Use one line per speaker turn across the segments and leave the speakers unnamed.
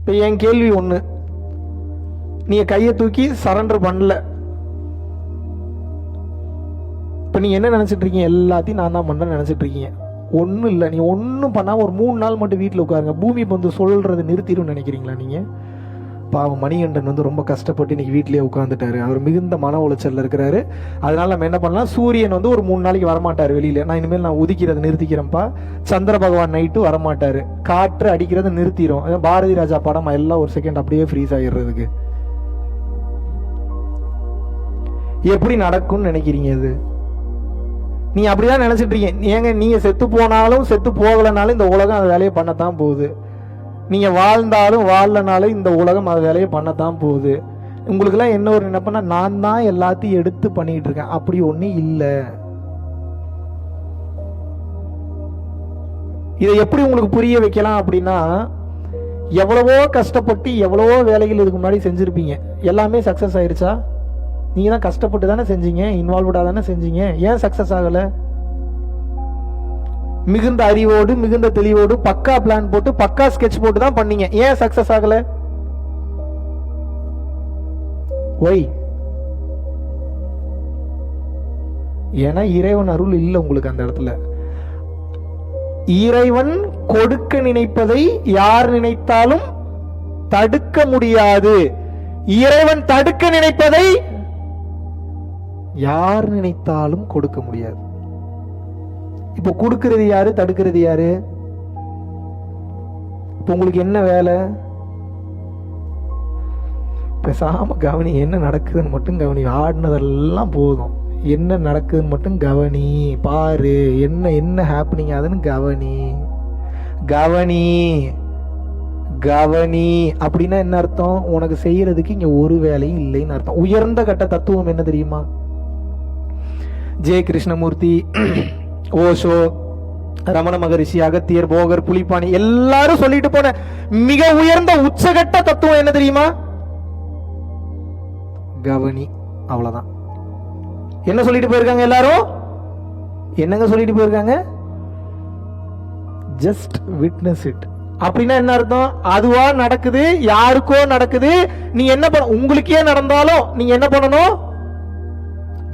இப்போ என் கேள்வி ஒன்று, நீங்கள் கையை தூக்கி சரண்டர் பண்ணல, இப்போ நீங்கள் என்ன நினச்சிட்டு இருக்கீங்க? எல்லாத்தையும் நான் தான் பண்ணுறேன்னு நினச்சிட்டு இருக்கீங்க. ஒன்றும் இல்லை, நீ ஒன்றும் பண்ணாமல் ஒரு 3 நாள் மட்டும் வீட்டில் உட்காருங்க, பூமி வந்து சொல்கிறது நிறுத்திடும் நினைக்கிறீங்களா நீங்கள்? பாவம் மணிகண்டன் வந்து ரொம்ப கஷ்டப்பட்டு இன்னைக்கு வீட்டிலேயே உட்காந்துட்டாரு. அவர் மிகுந்த மன உளைச்சலில் இருக்கிறாரு. அதனால நம்ம என்ன பண்ணலாம், சூரியன் வந்து ஒரு 3 நாளைக்கு வரமாட்டார் வெளியில. நான் இனிமேல் நான் உதிக்கிறத நிறுத்திக்கிறேன்ப்பா. சந்திர பகவான் நைட்டு வரமாட்டாரு. காற்று அடிக்கிறத நிறுத்திடும். பாரதி ராஜா படம் எல்லாம் ஒரு செகண்ட் அப்படியே ஃப்ரீஸ் ஆகிடுறதுக்கு எப்படி நடக்கும்னு நினைக்கிறீங்க? இது நீ அப்படிதான் நினைச்சிட்டு இருக்கீங்க. ஏங்க நீங்க செத்து போனாலும் செத்து போகலனாலும் இந்த உலகம் அந்த வேலையை பண்ணத்தான் போகுது. நீங்க வாழ்ந்தாலும் வாழலனாலும் இந்த உலகம் அது வேலையை பண்ணத்தான் போகுது. உங்களுக்கெல்லாம் என்ன ஒரு நினைப்புனா, நான் தான் எல்லாத்தையும் எடுத்து பண்ணிட்டு இருக்கேன். அப்படி ஒன்றும் இல்லை. இதை எப்படி உங்களுக்கு புரிய வைக்கலாம் அப்படின்னா, எவ்வளவோ கஷ்டப்பட்டு எவ்வளவோ வேலைகள் இதுக்கு முன்னாடி செஞ்சிருப்பீங்க. எல்லாமே சக்சஸ் ஆயிருச்சா? நீங்க தான் கஷ்டப்பட்டு தானே செஞ்சீங்க, இன்வால்வ்டா தானே செஞ்சீங்க. ஏன் சக்சஸ் ஆகல? மிகுந்த அறிவோடு மிகுந்த தெளிவோடு பக்கா பிளான் போட்டு பக்கா ஸ்கெட்ச் போட்டு தான் பண்ணீங்க. ஏன் சக்சஸ் ஆகல? ஒய்? ஏன்னா இறைவன் அருள் இல்லை உங்களுக்கு அந்த இடத்துல. இறைவன் கொடுக்க நினைப்பதை யார் நினைத்தாலும் தடுக்க முடியாது. இறைவன் தடுக்க நினைப்பதை யார் நினைத்தாலும் கொடுக்க முடியாது. இப்போ கொடுக்கிறது யாரு, தடுக்கிறது யாரு? இப்போ உங்களுக்கு என்ன வேலை? பேசாம கவனி, என்ன நடக்குதுன்னு மட்டும் கவனி. ஆடினதெல்லாம் போதும், என்ன நடக்குதுன்னு மட்டும் கவனி. பாரு என்ன என்ன ஹாப்பனிங் ஆகுதுன்னு கவனி. கவனி கவனி அப்படின்னா என்ன அர்த்தம்? உனக்கு செய்யறதுக்கு இங்க ஒரு வேலையும் இல்லைன்னு அர்த்தம். உயர்ந்த கட்ட தத்துவம் என்ன தெரியுமா? ஜெய கிருஷ்ணமூர்த்தி, ஓஷோ, ரமண மகரிஷி, அகத்தியர், போகர், புலிப்பாணி எல்லாரும் சொல்லிட்டு போன மிக உயர்ந்த உச்சகட்ட தத்துவம் என்ன தெரியுமா? கவனி. அவ்வளவுதான். என்ன சொல்லிட்டு போயிருக்காங்க எல்லாரும்? என்னங்க சொல்லிட்டு போயிருக்காங்க? Just witness it. அப்படின்னா என்ன அர்த்தம்? அதுவா நடக்குது, யாருக்கோ நடக்குது. நீ என்ன பண்ண, உங்களுக்கே நடந்தாலும் நீங்க என்ன பண்ணணும்?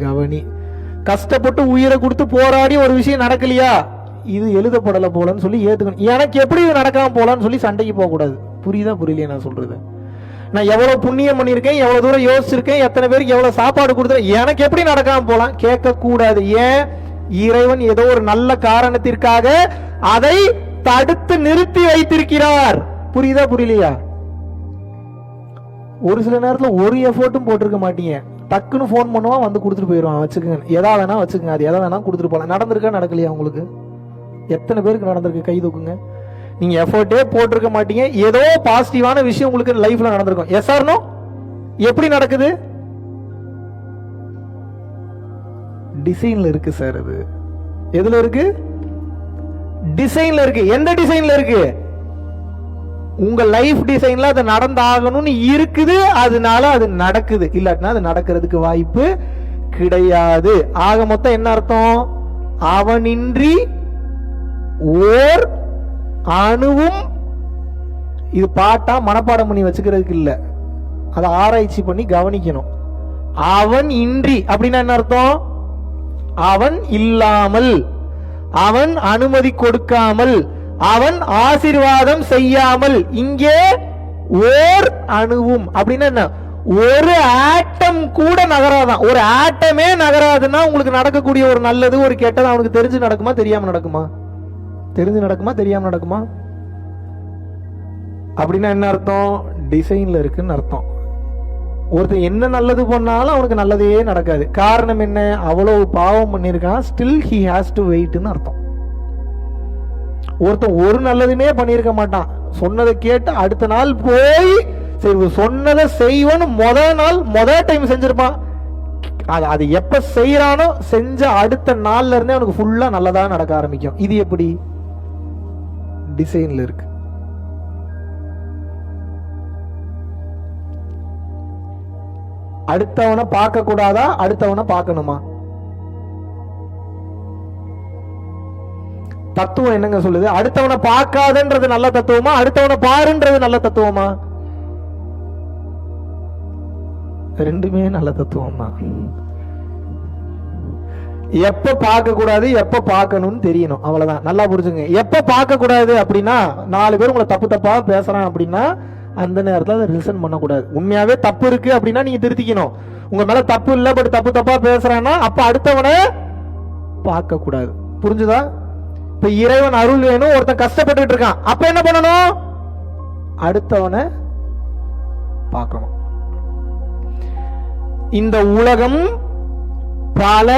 கவனி. கஷ்டப்பட்டு உயிரை கொடுத்து போராடி ஒரு விஷயம் நடக்கலையா, இது எழுதப்படலை போலன்னு சொல்லி ஏத்துக்கணும். எனக்கு எப்படி இது நடக்காம போலான்னு சொல்லி சண்டைக்கு போக கூடாது. புரியுதா புரியலையே நான் சொல்றது? நான் எவ்வளவு புண்ணியம் பண்ணியிருக்கேன், எவ்வளவு தூரம் யோசிச்சிருக்கேன், எத்தனை பேருக்கு எவ்வளவு சாப்பாடு கொடுத்துருக்கேன், எனக்கு எப்படி நடக்காம போலாம் கேட்க கூடாது. ஏன்? இறைவன் ஏதோ ஒரு நல்ல காரணத்திற்காக அதை தடுத்து நிறுத்தி வைத்திருக்கிறார். புரியுதா புரியலையா? ஒரு சில நேரத்தில் ஒரு எஃபோர்ட்டும் போட்டிருக்க மாட்டீங்க. டக்குன்னு ஃபோன் பண்ணுவான், வந்து கொடுத்துட்டு போயிடுவான். வச்சுக்கோங்க, எதா வேணா வச்சுக்கோங்க, அது எதா வேணா கொடுத்துட்டு போகலாம். நடந்திருக்கா நடக்கலையா உங்களுக்கு? எத்தனை பேருக்கு நடந்திருக்கு? கை தூக்குங்க. நீங்க எஃபோர்ட்டே போட்டிருக்க மாட்டீங்க, ஏதோ பாசிட்டிவான விஷயம் உங்களுக்கு லைஃப்ல நடந்திருக்கும். Yes or no? எப்படி நடக்குது? டிசைன்ல இருக்கு சார். அது எதுல இருக்கு? டிசைன்ல இருக்கு. எந்த டிசைன்ல இருக்கு? உங்க லைஃப் டிசைன்ல அது நடந்தாகணும்னு இருக்குது. அதனால அது நடக்குது. இல்லாட்டினா அது நடக்கிறதுக்கு வாய்ப்பு கிடையாது. ஆக மொத்தம் என்ன அர்த்தம்? அவனின்றி ஓர் அணுவும், இது பாட்டா மனப்பாடம் பண்ணி வச்சுக்கிறதுக்கு இல்ல, அதை ஆராய்ச்சி பண்ணி கவனிக்கணும். அவன் இன்றி அப்படின்னா என்ன அர்த்தம்? அவன் இல்லாமல், அவன் அனுமதி கொடுக்காமல், அவன் ஆசீர்வாதம் செய்யாமல் இங்கே ஓர் அணுவும் அப்படின்னா என்ன? ஒரு ஆட்டம் கூட நகராதான். ஒரு ஆட்டமே நகராதுன்னா உங்களுக்கு நடக்கக்கூடிய ஒரு நல்லது ஒரு கெட்டது அவனுக்கு தெரிஞ்சு நடக்குமா தெரியாம நடக்குமா? தெரிஞ்சு நடக்குமா தெரியாம நடக்குமா? அப்படின்னா என்ன அர்த்தம்? டிசைன்ல இருக்குன்னு அர்த்தம். ஒருத்தர் என்ன நல்லது பண்ணாலும் அவனுக்கு நல்லதே நடக்காது. காரணம் என்ன? அவ்வளவு பாவம் பண்ணியிருக்கான். ஸ்டில் ஹி ஹாஸ் டு வெயிட்னு அர்த்தம். ஒருத்தன் ஒரு நல்லதுமே பண்ணியிருக்க மாட்டான். சொன்னதை கேட்டு அடுத்த நாள் போய் சரி சொன்னதை செய்வன்னு முதல் டைம் செஞ்சிருப்பான். அது எப்ப செய்யறானோ செஞ்ச அடுத்த நாள்ல இருந்தே அவனுக்கு ஃபுல்லா நல்லதா நடக்க ஆரம்பிக்கும். இது எப்படி? டிசைன்ல இருக்கு. அடுத்தவனை பார்க்க கூடாதா, அடுத்தவனை பார்க்கணுமா? தத்துவம் என்னங்க சொல்லுது? அடுத்தவனை பார்க்காதன்றது நல்ல தத்துவமா, அடுத்தவனை பாருன்றது நல்ல தத்துவமா? ரெண்டுமே நல்ல தத்துவம் தான். எப்ப பார்க்க கூடாது, எப்ப பார்க்கணும்னு தெரியணும், அவ்வளவுதான். நல்லா புரிஞ்சுங்க. எப்ப பார்க்க கூடாது அப்படின்னா, 4 பேர் உங்களை தப்பு தப்பா பேசுறான் அப்படின்னா அந்த நேரத்தில் அதை லிசன் பண்ணக்கூடாது. உண்மையாவே தப்பு இருக்கு அப்படின்னா நீங்க திருத்திக்கணும். உங்க மேல தப்பு இல்லை, பட் தப்பு தப்பா பேசுறான்னா அப்ப அடுத்தவனை பார்க்க கூடாது. புரிஞ்சுதா? இப்ப இறைவன் அருள் வேணும், ஒருத்தன் கஷ்டப்பட்டு இருக்கான், அப்ப என்ன பண்ணணும்? அடுத்தவனை பார்க்கணும். இந்த உலகம் பல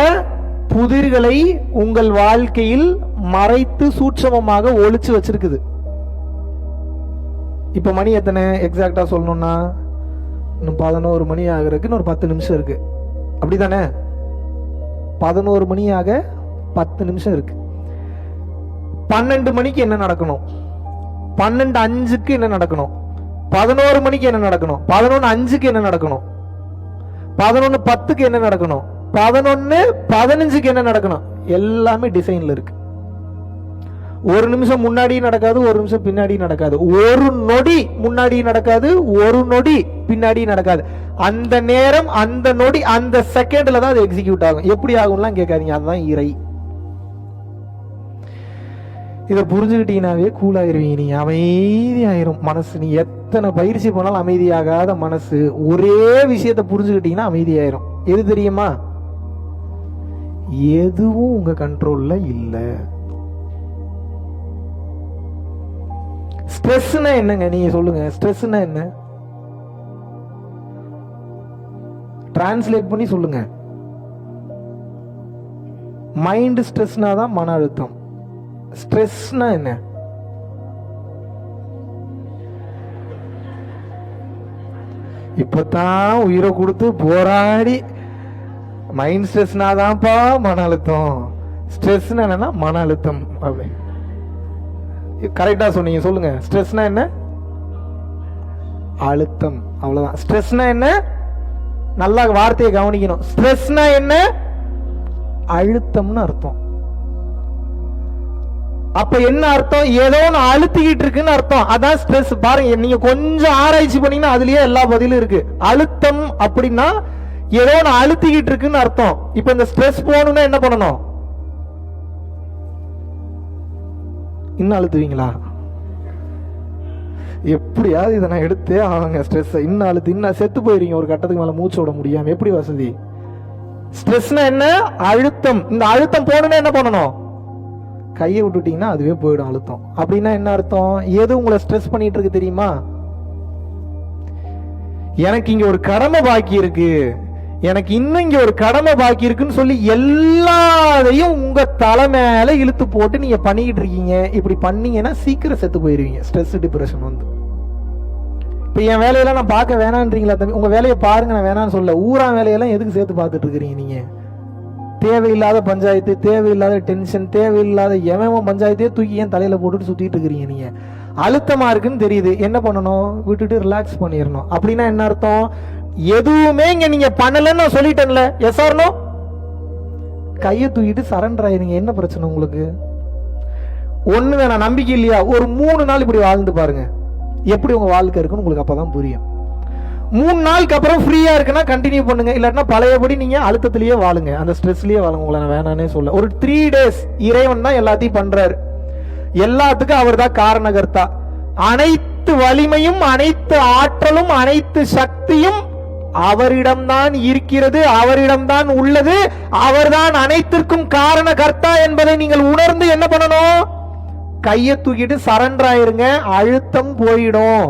புதிர்களை உங்கள் வாழ்க்கையில் மறைத்து சூட்சமமாக ஒளிச்சு வச்சிருக்குது. இப்ப மணி எத்தனை எக்ஸாக்டா சொல்லணும்னா, இன்னும் 11 மணி ஆகிறதுக்கு இன்னொரு 10 நிமிஷம் இருக்கு. அப்படிதானே? 11 மணி ஆக 10 நிமிஷம் இருக்கு. 12 மணிக்கு என்ன நடக்கணும்? 12:05க்கு என்ன நடக்கணும்? 11 மணிக்கு என்ன நடக்கணும்? 11:05க்கு என்ன நடக்கணும்? 11:10க்கு என்ன நடக்கணும்? 11:15க்கு என்ன நடக்கணும்? எல்லாமே டிசைன்ல இருக்கு. ஒரு நிமிஷம் முன்னாடி நடக்காது, ஒரு நிமிஷம் பின்னாடி நடக்காது, ஒரு நொடி முன்னாடி நடக்காது, ஒரு நொடி பின்னாடி நடக்காது. அந்த நேரம், அந்த நொடி, அந்த செகண்ட்ல தான் அது எக்ஸிக்யூட் ஆகும். எப்படி ஆகும்லாம் கேட்காதீங்க, அதுதான் இறை. இதை புரிஞ்சுக்கிட்டீங்கன்னாவே கூலாயிருவீங்க. நீங்க அமைதியாயிரும் மனசு. நீ எத்தனை பயிற்சி பண்ணாலும் அமைதியாகாத மனசு ஒரே விஷயத்தை புரிஞ்சுக்கிட்டீங்கன்னா அமைதியாயிரும். எது தெரியுமா? எதுவும் உங்க கண்ட்ரோல்ல இல்ல. ஸ்ட்ரெஸ்னா என்னங்க? நீங்க சொல்லுங்க, ஸ்ட்ரெஸ்னா என்ன? டிரான்ஸ்லேட் பண்ணி சொல்லுங்க. மைண்ட் ஸ்ட்ரெஸ்னா தான் மன அழுத்தம். ஸ்ட்ரெஸ்னா என்ன? இப்பதான் உயிரை கொடுத்து போராடி மைண்ட் ஸ்ட்ரெஸ்னா தான்ப்பா மன அழுத்தம். ஸ்ட்ரெஸ் என்னன்னா மன அழுத்தம். அப்படி கரெக்டா சொன்னீங்க. சொல்லுங்க, ஸ்ட்ரெஸ்னா என்ன? அழுத்தம். அவ்வளவுதான். ஸ்ட்ரெஸ்னா என்ன? நல்லா வார்த்தையை கவனிக்கணும். ஸ்ட்ரெஸ்னா என்ன? அழுத்தம்னு அர்த்தம். அப்ப என்ன அர்த்தம்? ஏதோ ஒன்று அழுத்திக்கிட்டு இருக்குன்னு அர்த்தம். அதான் ஸ்ட்ரெஸ். பாருங்க, நீங்க கொஞ்சம் ஆராய்ச்சி பண்ணீங்கன்னா அதுலயே எல்லா பதிலும் இருக்கு. அழுத்தம் அப்படின்னா ஏதோ ஒன்று அழுத்திக்கிட்டு இருக்குன்னு அர்த்தம். இப்ப இந்த ஸ்ட்ரெஸ் போகணும்னா என்ன பண்ணணும்? இன்னும் அழுத்துவீங்களா? எப்படியாவது இதை நான் எடுத்தே ஆகுங்க. ஸ்ட்ரெஸ் இன்னும் அழுத்து, இன்னும் செத்து போயிருவீங்க ஒரு கட்டத்துக்கு மேல, மூச்சு விட முடியாம. எப்படி வசதி? ஸ்ட்ரெஸ்னா என்ன? அழுத்தம். இந்த அழுத்தம் போகணும்னா என்ன பண்ணணும்? கையை விட்டுட்டீங்கன்னா அதுவே போயிடும் அழுத்தம். அப்படின்னா என்ன அர்த்தம்? எது உங்களை ஸ்ட்ரெஸ் பண்ணிட்டு இருக்கு தெரியுமா? எனக்கு இங்க ஒரு கடமை பாக்கி இருக்கு, எனக்கு இன்னும் இங்க ஒரு கடமை பாக்கி இருக்குன்னு சொல்லி எல்லாத்தையும் உங்க தலை மேல இழுத்து போட்டு நீங்க பண்ணிக்கிட்டு இருக்கீங்க. இப்படி பண்ணீங்கன்னா சீக்கிரம் செத்து போயிருவீங்க. ஸ்ட்ரெஸ், டிப்ரெஷன் வந்து. இப்ப என் வேலையெல்லாம் நான் பார்க்க வேணான்றீங்களா தம்பி? உங்க வேலையை பாருங்க, நான் வேணான்னு சொல்ல. ஊரா வேலையெல்லாம் எதுக்கு சேர்த்து பார்த்துட்டு இருக்கிறீங்க நீங்க? தேவையில்லாத பஞ்சாயத்து, தேவையில்லாத டென்ஷன், தேவையில்லாத எவன் பஞ்சாயத்தையே தூக்கி ஏன் தலையில போட்டுட்டு சுத்திட்டு இருக்கிறீங்க நீங்க? அழுத்தமா இருக்குன்னு தெரியுது, என்ன பண்ணணும்? விட்டுட்டு ரிலாக்ஸ் பண்ணிடணும். அப்படின்னா என்ன அர்த்தம்? எதுவுமே இங்க நீங்க பண்ணலன்னு சொல்லிட்டேன்ல. Yes or no? கையை தூக்கிட்டு சரண்டர் ஆயிருங்க. என்ன பிரச்சனை உங்களுக்கு? ஒண்ணு வேணாம், நம்பிக்கை இல்லையா? ஒரு 3 நாள் இப்படி வாழ்ந்து பாருங்க, எப்படி உங்க வாழ்க்கை இருக்குன்னு உங்களுக்கு அப்பதான் புரியும். 3 நாளுக்கு அப்புறம் ஃப்ரீயா இருக்குன்னா கண்டினியூ பண்ணுங்க. இல்லாட்டினா பழையபடி நீங்க அழுத்தத்திலேயே வாழுங்க, அந்த ஸ்ட்ரெஸ்லயே வாழுங்க. உங்களை நான் வேணானே சொல்ல. ஒரு 3 days இறைவன் தான் எல்லாத்தையும் பண்றாரு. எல்லாத்துக்கும் அவர் தான் காரணகர்த்தா. அனைத்து வலிமையும், அனைத்து ஆற்றலும், அனைத்து சக்தியும் அவரிடம்தான் இருக்கிறது, அவரிடம்தான் உள்ளது. அவர்தான் அனைத்திற்கும் காரணகர்த்தா என்பதை நீங்கள் உணர்ந்து என்ன பண்ணணும்? கையை தூக்கிட்டு சரண்டர் ஆயிருங்க. அழுத்தம் போயிடும்.